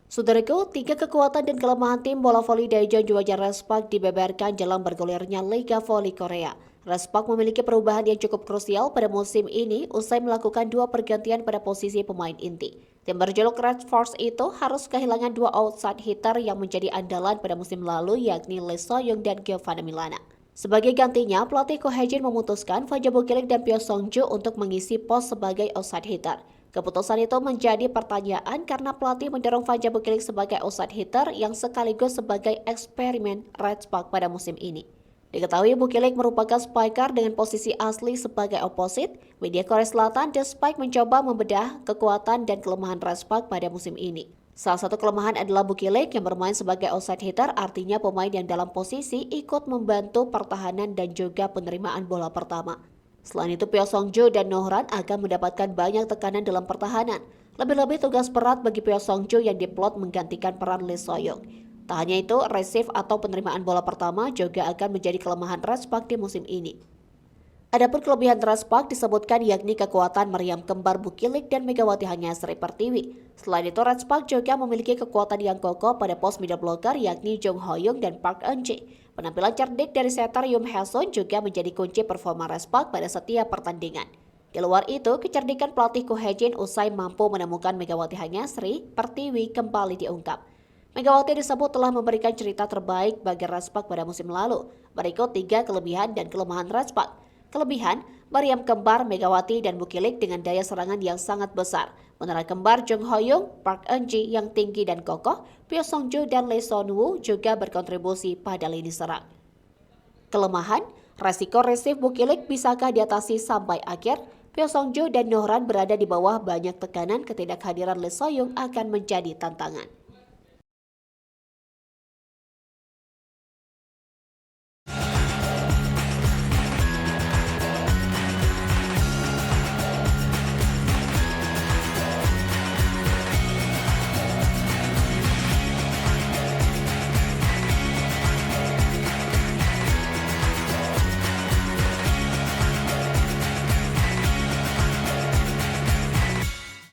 Saudaraku, tiga kekuatan dan kelemahan tim bola voli Daejeon Juwaja Respak dibeberkan jelang bergulirnya Liga Voli Korea. Respak memiliki perubahan yang cukup krusial pada musim ini usai melakukan dua pergantian pada posisi pemain inti. Tim berjuluk Red Force itu harus kehilangan dua outside hitter yang menjadi andalan pada musim lalu yakni Lee So-young dan Giovanna Milana. Sebagai gantinya, pelatih Ko Hae-jin memutuskan Faja Bukilik dan Pyo Sung-ju untuk mengisi pos sebagai outside hitter. Keputusan itu menjadi pertanyaan karena pelatih mendorong Faja Bukilik sebagai outside hitter yang sekaligus sebagai eksperimen Red Spark pada musim ini. Diketahui Bukilik merupakan spiker dengan posisi asli sebagai oposit, media Korea Selatan The Spike mencoba membedah kekuatan dan kelemahan Red Spark pada musim ini. Salah satu kelemahan adalah Bukilik yang bermain sebagai outside hitter, artinya pemain yang dalam posisi ikut membantu pertahanan dan juga penerimaan bola pertama. Selain itu, Pyo Sung-ju dan Nohran akan mendapatkan banyak tekanan dalam pertahanan. Lebih-lebih tugas berat bagi Pyo Sung-ju yang diplot menggantikan peran Lee So-young. Tak hanya itu, receive atau penerimaan bola pertama juga akan menjadi kelemahan Red Spark di musim ini. Adapun kelebihan Red Spark disebutkan yakni kekuatan meriam kembar Bukilik dan Megawati Hanyasri Pertiwi. Selain itu, Red Spark juga memiliki kekuatan yang kokoh pada pos middle blocker yakni Jung Ho-young dan Park Eun-ji. Penampilan cerdik dari setter Yoon Hae-sun juga menjadi kunci performa Red Spark pada setiap pertandingan. Di luar itu, kecerdikan pelatih Ko Hae-jin usai mampu menemukan Megawati Hanyasri Pertiwi kembali diungkap. Megawati disebut telah memberikan cerita terbaik bagi Red Spark pada musim lalu. Berikut 3 kelebihan dan kelemahan Red Spark. Kelebihan, meriam kembar Megawati dan Bukilik dengan daya serangan yang sangat besar. Menara kembar Jung Ho-young, Park Eun-ji yang tinggi dan kokoh, Pyo Sung-ju dan Lee Son-woo juga berkontribusi pada lini serang. Kelemahan, resiko receive Bukilik bisakah diatasi sampai akhir? Pyo Sung-ju dan Nohran berada di bawah banyak tekanan, ketidakhadiran Lee So-young akan menjadi tantangan.